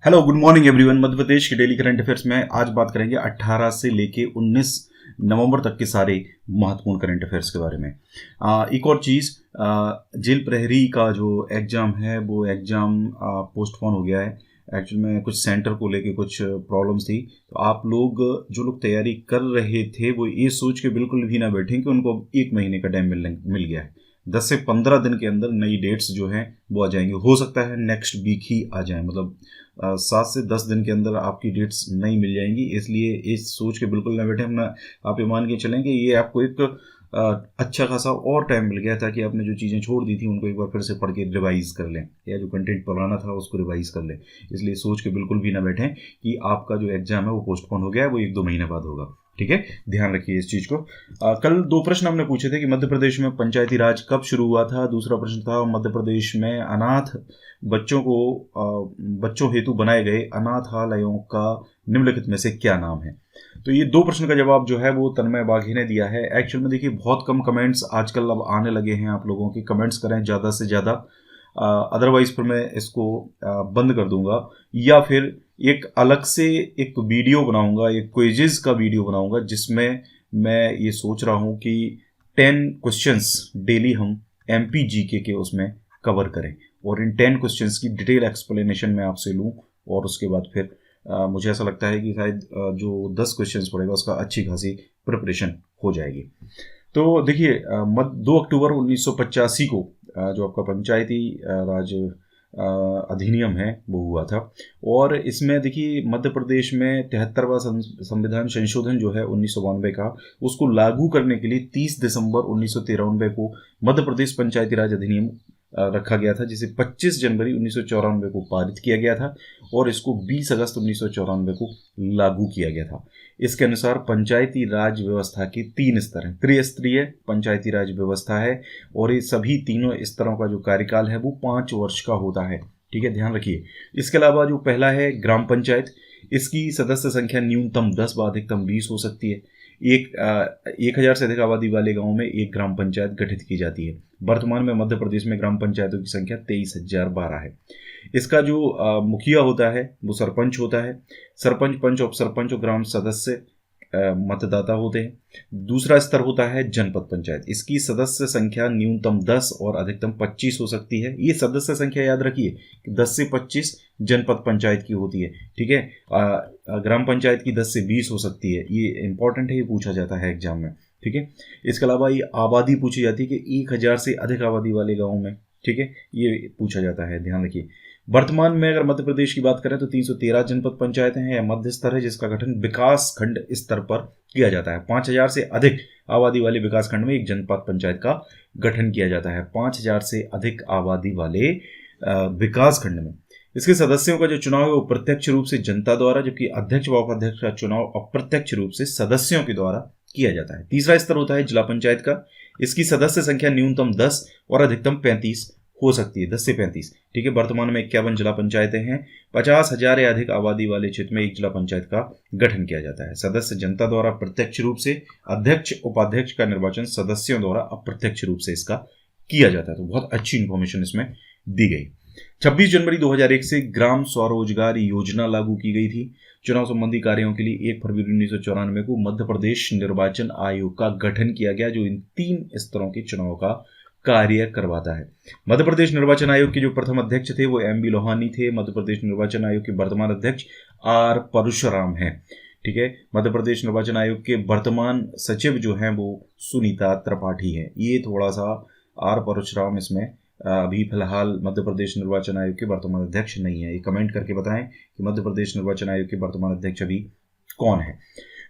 Hello good morning everyone. Madhya Pradesh के daily current affairs में आज बात करेंगे 18 से लेके 19 नवंबर तक के सारे महत्वपूर्ण करंट अफेयर्स के बारे में। एक और चीज़, जेल प्रहरी का जो एग्ज़ाम है वो एग्ज़ाम पोस्टपोन हो गया है। एक्चुअल में कुछ सेंटर को लेके कुछ प्रॉब्लम्स थी, तो आप लोग जो लोग तैयारी कर रहे थे वो ये सोच के बिल्कुल भी ना बैठें कि उनको 1 महीने का टाइम मिल गया है। 10 से 15 दिन के अंदर नई डेट्स जो हैं वो आ जाएंगी। हो सकता है नेक्स्ट वीक ही आ जाए, मतलब 7 से 10 दिन के अंदर आपकी डेट्स नई मिल जाएंगी। इसलिए इस सोच के बिल्कुल ना बैठे। हम आप ये मान के चलें कि ये आपको एक अच्छा खासा और टाइम मिल गया ताकि आपने जो चीज़ें छोड़ दी थी उनको एक बार फिर से पढ़ के रिवाइज़ कर लें, या जो कंटेंट पुराना था उसको रिवाइज़ कर लें। इसलिए सोच के बिल्कुल भी ना बैठें कि आपका जो एग्ज़ाम है वो पोस्टपोन हो गया है, वो 1-2 महीने बाद होगा। ठीक है, ध्यान रखिए इस चीज़ को। कल 2 प्रश्न हमने पूछे थे कि मध्य प्रदेश में पंचायती राज कब शुरू हुआ था। दूसरा प्रश्न था मध्य प्रदेश में अनाथ बच्चों हेतु बनाए गए अनाथालयों का निम्नलिखित में से क्या नाम है। तो ये 2 प्रश्न का जवाब जो है वो तन्मय बाघी ने दिया है। एक्चुअल में देखिए बहुत कम कमेंट्स आजकल अब आने लगे हैं। आप लोगों की कमेंट्स करें ज़्यादा से ज़्यादा, अदरवाइज फिर मैं इसको बंद कर दूंगा, या फिर एक अलग से एक वीडियो बनाऊंगा, एक क्विज़ का वीडियो बनाऊंगा जिसमें मैं ये सोच रहा हूँ कि 10 क्वेश्चंस डेली हम MPGK के उसमें कवर करें, और इन 10 क्वेश्चंस की डिटेल एक्सप्लेनेशन मैं आपसे लूँ, और उसके बाद फिर मुझे ऐसा लगता है कि शायद जो 10 क्वेश्चंस पड़ेगा उसका अच्छी खासी प्रिपरेशन हो जाएगी। तो देखिए 2 अक्टूबर 1985 को जो आपका पंचायती राज अधिनियम है वो हुआ था, और इसमें देखिए मध्य प्रदेश में 73वां संविधान संशोधन जो है 1992 का, उसको लागू करने के लिए 30 दिसंबर 1993 को मध्य प्रदेश पंचायती राज अधिनियम रखा गया था, जिसे 25 जनवरी 1994 को पारित किया गया था, और इसको 20 अगस्त 1994 को लागू किया गया था। इसके अनुसार पंचायती राज व्यवस्था के 3 स्तर हैं। त्रिस्तरीय पंचायती राज व्यवस्था है, और ये सभी तीनों स्तरों का जो कार्यकाल है वो 5 वर्ष का होता है। ठीक है, ध्यान रखिए। इसके अलावा जो पहला है ग्राम पंचायत, इसकी सदस्य संख्या न्यूनतम 10 व अधिकतम 20 हो सकती है। 1000 से अधिक आबादी वाले गांव में एक ग्राम पंचायत गठित की जाती है। वर्तमान में मध्य प्रदेश में ग्राम पंचायतों की संख्या 23,012 है। इसका जो मुखिया होता है वो सरपंच होता है। सरपंच, पंच, उप सरपंच और ग्राम सदस्य मतदाता होते हैं। दूसरा स्तर होता है जनपद पंचायत। इसकी सदस्य संख्या न्यूनतम 10 और अधिकतम 25 हो सकती है। ये सदस्य संख्या याद रखिए, 10 से 25 जनपद पंचायत की होती है। ठीक है, ग्राम पंचायत की 10 से 20 हो सकती है। ये इंपॉर्टेंट है, ये पूछा जाता है एग्जाम में। ठीक है, इसके अलावा ये आबादी पूछी जाती है कि 1000 से अधिक आबादी वाले गाँव में, ठीक है, ये पूछा जाता है, ध्यान रखिए। वर्तमान में अगर मध्य प्रदेश की बात करें तो 313 जनपद पंचायतें हैं, या मध्य स्तर है, जिसका गठन विकास खंड स्तर पर किया जाता है। 5000 से अधिक आबादी वाले विकास खंड में एक जनपद पंचायत का गठन किया जाता है। 5000 से अधिक आबादी वाले विकास खंड में इसके सदस्यों का जो चुनाव है वो प्रत्यक्ष रूप से जनता द्वारा, जबकि अध्यक्ष व उपाध्यक्ष का चुनाव अप्रत्यक्ष रूप से सदस्यों के द्वारा किया जाता है। तीसरा स्तर होता है जिला पंचायत का। इसकी सदस्य संख्या न्यूनतम 10 और अधिकतम 35 हो सकती है, 10 से 35। ठीक है, वर्तमान में 51 जिला पंचायतें हैं। 50,000 या अधिक आबादी वाले क्षेत्र में एक जिला पंचायत का गठन किया जाता है। सदस्य जनता द्वारा प्रत्यक्ष रूप से, अध्यक्ष उपाध्यक्ष का निर्वाचन सदस्यों द्वारा अप्रत्यक्ष रूप से इसका किया जाता है। तो बहुत अच्छी इंफॉर्मेशन इसमें दी गई। 26 जनवरी 2001 से ग्राम स्वरोजगार योजना लागू की गई थी। चुनाव संबंधी कार्यों के लिए 1 फरवरी 1994 को मध्य प्रदेश निर्वाचन आयोग का गठन किया गया, जो इन 3 स्तरों के चुनाव का कार्य करवाता है। मध्य प्रदेश निर्वाचन आयोग के जो प्रथम अध्यक्ष थे वो MB लोहानी थे। मध्य प्रदेश निर्वाचन आयोग के वर्तमान अध्यक्ष R परशुराम हैं। ठीक है, मध्य प्रदेश निर्वाचन आयोग के वर्तमान सचिव जो हैं वो सुनीता त्रिपाठी हैं। ये थोड़ा सा R परशुराम इसमें अभी फिलहाल मध्य प्रदेश निर्वाचन आयोग के वर्तमान अध्यक्ष नहीं है। ये कमेंट करके बताएं कि मध्य प्रदेश निर्वाचन आयोग के वर्तमान अध्यक्ष अभी कौन है।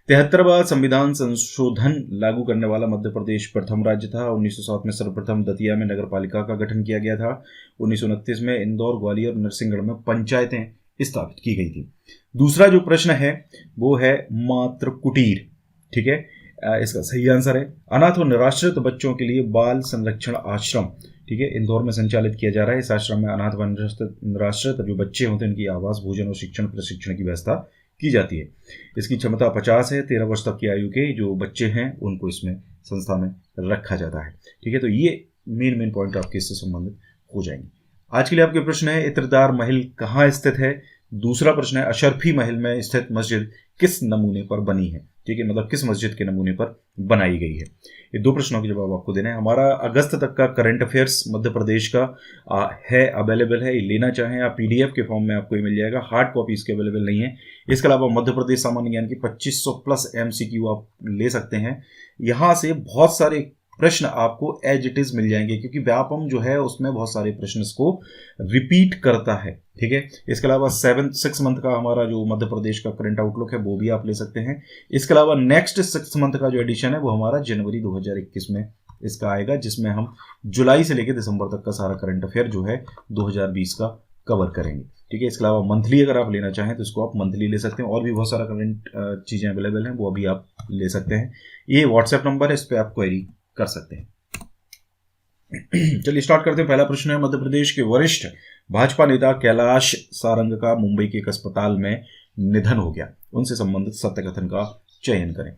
73वां संविधान संशोधन लागू करने वाला मध्य प्रदेश प्रथम राज्य था। 1907 में सर्वप्रथम दतिया में नगर पालिका का गठन किया गया था। 1929 में इंदौर, ग्वालियर और नरसिंहगढ़ में पंचायतें स्थापित की गई थी। दूसरा जो प्रश्न है वो है मातृ कुटीर। ठीक है, इसका सही आंसर है अनाथ और निराश्रित बच्चों के लिए बाल संरक्षण आश्रम। ठीक है, इंदौर में संचालित किया जा रहा है। इस आश्रम में अनाथ व निराश्रित जो बच्चे होते हैं उनकी आवास, भोजन और शिक्षण प्रशिक्षण की व्यवस्था की जाती है। इसकी क्षमता 50 है। 13 वर्ष तक की आयु के जो बच्चे हैं उनको इसमें संस्था में रखा जाता है। ठीक है, तो ये मेन पॉइंट आपके इससे संबंधित हो जाएंगे। आज के लिए आपके प्रश्न है इत्रदार महल कहाँ स्थित है। दूसरा प्रश्न है अशरफी महल में स्थित मस्जिद किस नमूने पर बनी है, ठीक है, मतलब किस मस्जिद के नमूने पर बनाई गई है। ये दो प्रश्नों के जवाब आपको देना है। हमारा अगस्त तक का करंट अफेयर्स मध्य प्रदेश का है, अवेलेबल है। ये लेना चाहें आप पीडीएफ के फॉर्म में आपको ये मिल जाएगा, हार्ड कॉपी इसके अवेलेबल नहीं है। इसके अलावा मध्य प्रदेश सामान्य ज्ञान की 2500 प्लस एमसीक्यू आप ले सकते हैं। यहाँ से बहुत सारे प्रश्न आपको एज इट इज मिल जाएंगे, क्योंकि व्यापम जो है उसमें बहुत सारे प्रश्न को रिपीट करता है, ठीक है। इसके अलावा 6 मंथ का हमारा जो मध्य प्रदेश का करंट आउटलुक है वो भी आप ले सकते हैं। इसके अलावा नेक्स्ट 6 मंथ का जो एडिशन है वो हमारा जनवरी 2021 में इसका आएगा, जिसमें हम जुलाई से लेकर दिसंबर तक का सारा करंट अफेयर जो है 2020 का कवर करेंगे, ठीक है। इसके अलावा मंथली अगर आप लेना चाहें तो इसको आप मंथली ले सकते हैं, और भी बहुत सारा करंट चीज़ें अवेलेबल हैं वो अभी आप ले सकते हैं। ये व्हाट्सएप नंबर है, इस पर आप क्वेरी कर सकते हैं। चलिए स्टार्ट करते हैं। पहला प्रश्न है, मध्य प्रदेश के वरिष्ठ भाजपा नेता कैलाश सारंग का मुंबई के एक अस्पताल में निधन हो गया, उनसे संबंधित सत्य कथन का चयन करें।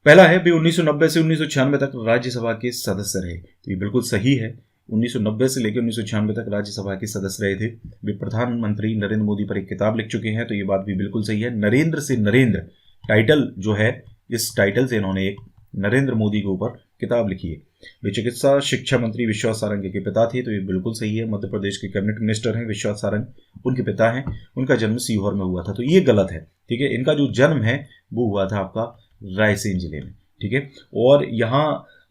पहला है, वे 1990 से 1996 तक राज्यसभा के सदस्य रहे। तो ये बिल्कुल सही है, 1990 से लेकर 1996 तक राज्यसभा के सदस्य रहे थे। वे प्रधानमंत्री नरेंद्र मोदी पर एक किताब लिख चुके हैं, तो ये बात भी बिल्कुल सही है। नरेंद्र से नरेंद्र टाइटल जो है, इस टाइटल से इन्होंने एक नरेंद्र मोदी के ऊपर किताब लिखी है। वे चिकित्सा शिक्षा मंत्री विश्वास सारंग के पिता थे, तो ये बिल्कुल सही है। मध्य प्रदेश के कैबिनेट मिनिस्टर हैं विश्वास सारंग, उनके पिता हैं। उनका जन्म सीहोर में हुआ था, तो ये गलत है, ठीक है। इनका जो जन्म है वो हुआ था आपका रायसेन जिले में, ठीक है। और यहाँ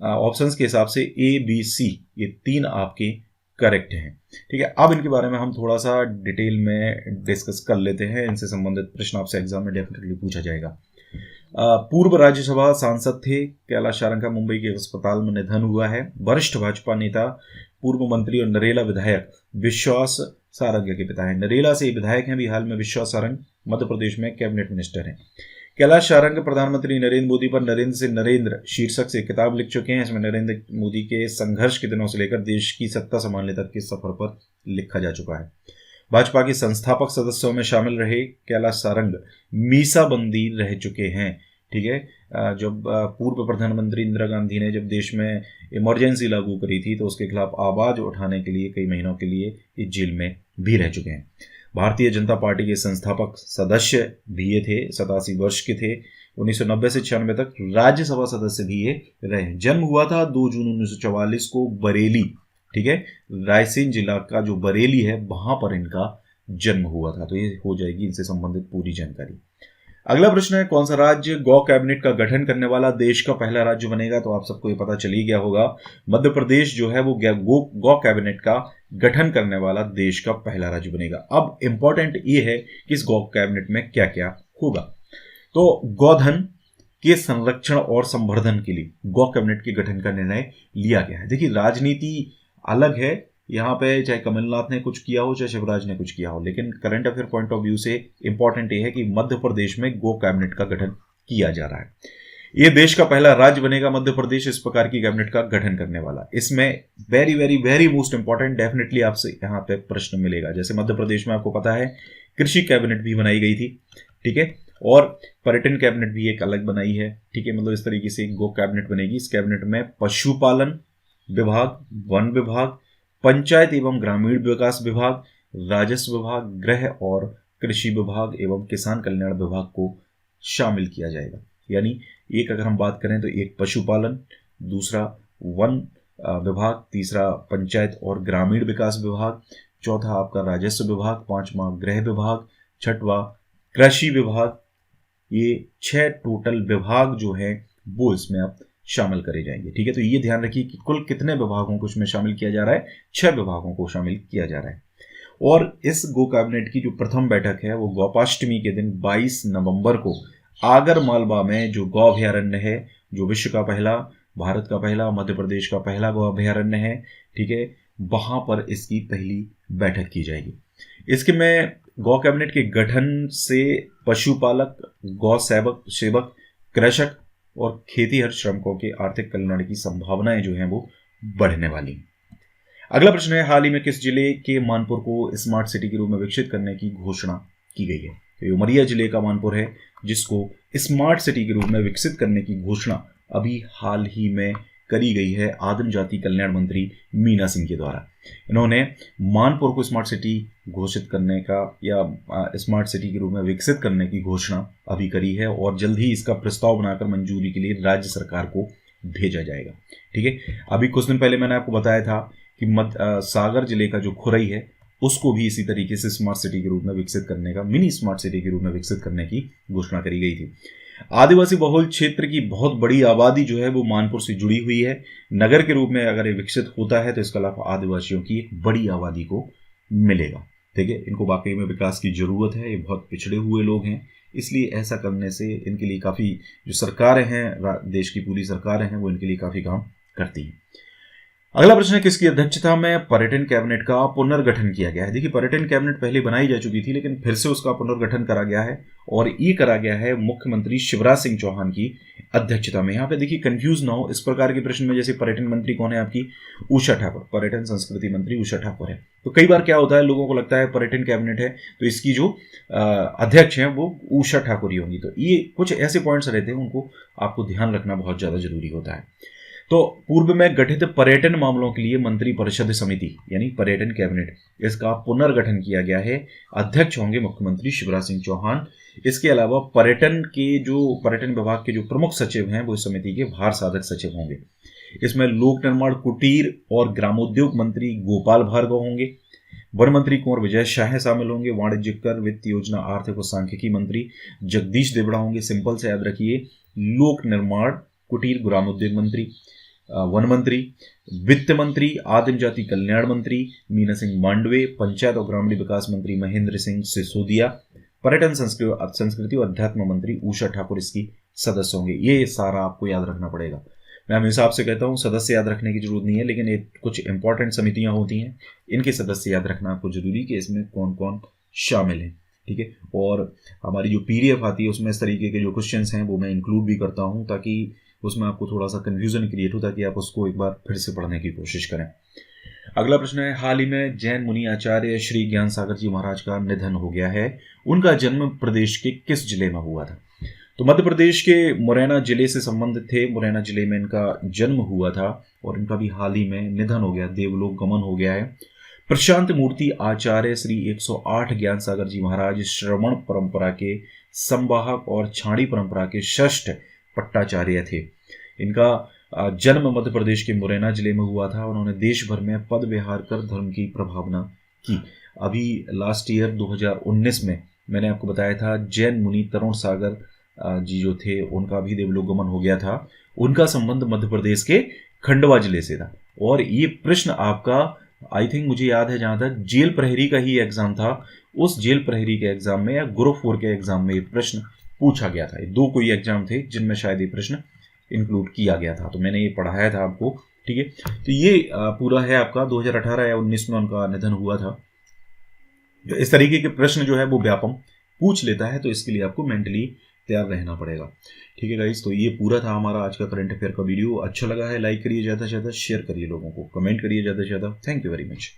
ऑप्शंस के हिसाब से ए बी सी ये 3 आपके करेक्ट हैं, ठीक है। अब इनके बारे में हम थोड़ा सा डिटेल में डिस्कस कर लेते हैं। इनसे संबंधित प्रश्न आपसे एग्जाम में डेफिनेटली पूछा जाएगा। पूर्व राज्यसभा सांसद थे कैलाश सारंग का, मुंबई के अस्पताल में निधन हुआ है। वरिष्ठ भाजपा नेता, पूर्व मंत्री और नरेला विधायक विश्वास सारंग के पिता हैं। नरेला से विधायक हैं अभी हाल में विश्वास सारंग, मध्य प्रदेश में कैबिनेट मिनिस्टर हैं। कैलाश सारंग प्रधानमंत्री नरेंद्र मोदी पर नरेंद्र से नरेंद्र शीर्षक से किताब लिख चुके हैं। इसमें नरेंद्र मोदी के संघर्ष के दिनों से लेकर देश की सत्ता संभालने तक के सफर पर लिखा जा चुका है। भाजपा के संस्थापक सदस्यों में शामिल रहे कैलाश सारंग मीसाबंदी रह चुके हैं, ठीक है। जब पूर्व प्रधानमंत्री इंदिरा गांधी ने जब देश में इमरजेंसी लागू करी थी तो उसके खिलाफ आवाज उठाने के लिए कई महीनों के लिए इस जेल में भी रह चुके हैं। भारतीय जनता पार्टी के संस्थापक सदस्य भी ये थे, 87 वर्ष के थे। 1990 से 96 तक राज्यसभा सदस्य भी ये रहे। जन्म हुआ था 2 जून 1944 को बरेली, ठीक है, रायसेन जिला का जो बरेली है वहां पर इनका जन्म हुआ था। तो ये हो जाएगी इनसे संबंधित पूरी जानकारी। अगला प्रश्न है, कौन सा राज्य गौ कैबिनेट का गठन करने वाला देश का पहला राज्य बनेगा। तो आप सबको ये पता चल ही गया होगा, मध्य प्रदेश जो है वो गौ कैबिनेट का गठन करने वाला देश का पहला राज्य बनेगा। अब इंपॉर्टेंट ये है कि इस गौ कैबिनेट में क्या क्या होगा। तो गौधन के संरक्षण और संवर्धन के लिए गौ कैबिनेट के गठन का निर्णय लिया गया है। देखिए, राजनीति अलग है यहाँ पे, चाहे कमलनाथ ने कुछ किया हो चाहे शिवराज ने कुछ किया हो, लेकिन current affair point of view से इंपॉर्टेंट ये है कि मध्य प्रदेश में गो कैबिनेट का गठन किया जा रहा है। ये देश का पहला राज्य बनेगा मध्य प्रदेश इस प्रकार की कैबिनेट का गठन करने वाला। इसमें very very very most important definitely आपसे यहाँ पे प्रश्न मिलेगा। जैसे मध्य प्रदेश में आपको पता है कृषि कैबिनेट भी बनाई गई थी, ठीक है, और पर्यटन कैबिनेट भी एक अलग बनाई है, ठीक है। मतलब इस तरीके से गो कैबिनेट बनेगी। इस कैबिनेट में पशुपालन विभाग, वन विभाग, पंचायत एवं ग्रामीण विकास विभाग, राजस्व विभाग, गृह और कृषि विभाग एवं किसान कल्याण विभाग को शामिल किया जाएगा। यानी एक अगर हम बात करें तो एक पशुपालन, दूसरा वन विभाग, तीसरा पंचायत और ग्रामीण विकास विभाग, चौथा आपका राजस्व विभाग, पांचवा गृह विभाग, छठवां कृषि विभाग। ये 6 टोटल विभाग जो है वो इसमें आप शामिल करे जाएंगे, ठीक है। तो ये ध्यान रखिए कि कुल कितने विभागों को इसमें शामिल किया जा रहा है, 6 विभागों को शामिल किया जा रहा है। और इस गो कैबिनेट की जो प्रथम बैठक है वो गोपाष्टमी के दिन 22 नवंबर को आगर मालवा में जो गौ अभयारण्य है, जो विश्व का पहला, भारत का पहला, मध्य प्रदेश का पहला गौ अभयारण्य है, ठीक है, वहां पर इसकी पहली बैठक की जाएगी। इसके में गौ कैबिनेट के गठन से पशुपालक, गौ सेवक, कृषक और खेतीहर श्रमिकों के आर्थिक कल्याण की संभावनाएं जो हैं वो बढ़ने वाली हैं। अगला प्रश्न है, हाल ही में किस जिले के मानपुर को स्मार्ट सिटी के रूप में विकसित करने की घोषणा की गई है। तो ये उमरिया जिले का मानपुर है जिसको स्मार्ट सिटी के रूप में विकसित करने की घोषणा अभी हाल ही में करी गई है आदिम जाति कल्याण मंत्री मीना सिंह के द्वारा। इन्होंने मानपुर को स्मार्ट सिटी घोषित करने का या स्मार्ट सिटी के रूप में विकसित करने की घोषणा अभी करी है और जल्द ही इसका प्रस्ताव बनाकर मंजूरी के लिए राज्य सरकार को भेजा जाएगा। ठीक है, अभी कुछ दिन पहले मैंने आपको बताया था कि सागर जिले का जो खुरई है उसको भी इसी तरीके से स्मार्ट सिटी के रूप में विकसित करने का, मिनी स्मार्ट सिटी के रूप में विकसित करने की घोषणा करी गई थी। आदिवासी बहुल क्षेत्र की बहुत बड़ी आबादी जो है वो मानपुर से जुड़ी हुई है। नगर के रूप में अगर ये विकसित होता है तो इसका लाभ आदिवासियों की एक बड़ी आबादी को मिलेगा। ठीक है, इनको वाकई में विकास की जरूरत है, ये बहुत पिछड़े हुए लोग हैं, इसलिए ऐसा करने से इनके लिए काफ़ी, जो सरकारें हैं, देश की पूरी सरकारें हैं, वो इनके लिए काफ़ी काम करती हैं। अगला प्रश्न है, किसकी अध्यक्षता में पर्यटन कैबिनेट का पुनर्गठन किया गया है? देखिए, पर्यटन कैबिनेट पहले बनाई जा चुकी थी लेकिन फिर से उसका पुनर्गठन करा गया है और ये करा गया है मुख्यमंत्री शिवराज सिंह चौहान की अध्यक्षता में। यहाँ पे देखिए कंफ्यूज ना हो, इस प्रकार के प्रश्न में जैसे पर्यटन मंत्री कौन है आपकी, उषा ठाकुर, पर्यटन संस्कृति मंत्री उषा ठाकुर है। तो कई बार क्या होता है, लोगों को लगता है पर्यटन कैबिनेट है तो इसकी जो अध्यक्ष हैं वो उषा ठाकुर ही होंगी। तो ये कुछ ऐसे पॉइंट्स रहते हैं, उनको आपको ध्यान रखना बहुत ज़्यादा जरूरी होता है। तो पूर्व में गठित पर्यटन मामलों के लिए मंत्री परिषद समिति यानी पर्यटन कैबिनेट, इसका पुनर्गठन किया गया है। अध्यक्ष होंगे मुख्यमंत्री शिवराज सिंह चौहान। इसके अलावा पर्यटन विभाग के जो प्रमुख सचिव हैं वो इस समिति के भार साधक सचिव होंगे। इसमें लोक निर्माण, कुटीर और ग्रामोद्योग मंत्री गोपाल भार्गव होंगे। वन मंत्री कुंवर विजय शाह शामिल होंगे। वाणिज्य कर, वित्त योजना, आर्थिक और सांख्यिकी मंत्री जगदीश देवड़ा होंगे। सिंपल से याद रखिए, लोक निर्माण, कुटीर, ग्रामोद्योग मंत्री, वन मंत्री, वित्त मंत्री आदिम जाति कल्याण मंत्री मीना सिंह मांडवे, पंचायत और ग्रामीण विकास मंत्री महेंद्र सिंह सिसोदिया, पर्यटन संस्कृति और अध्यात्म मंत्री उषा ठाकुर इसकी सदस्य होंगे। ये सारा आपको याद रखना पड़ेगा। मैं हमेशा आपसे कहता हूँ सदस्य याद रखने की जरूरत नहीं है, लेकिन ये कुछ इंपॉर्टेंट समितियां होती हैं, इनके सदस्य याद रखना आपको जरूरी कि इसमें कौन कौन शामिल है। ठीक है, और हमारी जो PDF आती है उसमें इस तरीके के जो क्वेश्चंस हैं वो मैं इंक्लूड भी करता हूँ ताकि उसमें आपको थोड़ा सा कन्फ्यूजन क्रिएट हो, ताकि आप उसको एक बार फिर से पढ़ने की कोशिश करें। अगला प्रश्न है, हाल ही में जैन मुनि आचार्य श्री ज्ञान सागर जी महाराज का निधन हो गया है। उनका जन्म प्रदेश के किस जिले में हुआ था? तो मध्य प्रदेश के मुरैना जिले से संबंधित थे। मुरैना जिले में इनका जन्म हुआ था और इनका भी हाल ही में निधन हो गया, देवलोक गमन हो गया है। प्रशांत मूर्ति आचार्य श्री 108 ज्ञान सागर जी महाराज श्रवण परंपरा के संवाहक और छाड़ी परंपरा के षष्ठ पट्टाचार्य थे। इनका जन्म मध्य प्रदेश के मुरैना जिले में हुआ था। उन्होंने देश भर में पद विहार कर धर्म की प्रभावना की। अभी लास्ट ईयर 2019 में मैंने आपको बताया था जैन मुनि तरुण सागर जी जो थे उनका भी देवलोक गमन हो गया था। उनका संबंध मध्य प्रदेश के खंडवा जिले से था। और ये प्रश्न आपका आई थिंक मुझे याद है जहां तक जेल प्रहरी का ही एग्जाम था, उस जेल प्रहरी के एग्जाम में या ग्रुप 4 के एग्जाम में ये प्रश्न पूछा गया था। 2 कोई एग्जाम थे जिनमें शायद ये प्रश्न इंक्लूड किया गया था, तो मैंने ये पढ़ाया था आपको। ठीक है, तो ये पूरा है आपका 2018 या 19 में उनका निधन हुआ था। इस तरीके के प्रश्न जो है वो व्यापम पूछ लेता है, तो इसके लिए आपको मेंटली तैयार रहना पड़ेगा। ठीक है गाइस, तो ये पूरा था हमारा आज का करंट अफेयर का वीडियो। अच्छा लगा है लाइक करिए, ज़्यादा से ज़्यादा शेयर करिए, लोगों को कमेंट करिए ज़्यादा से ज़्यादा। Thank you very much.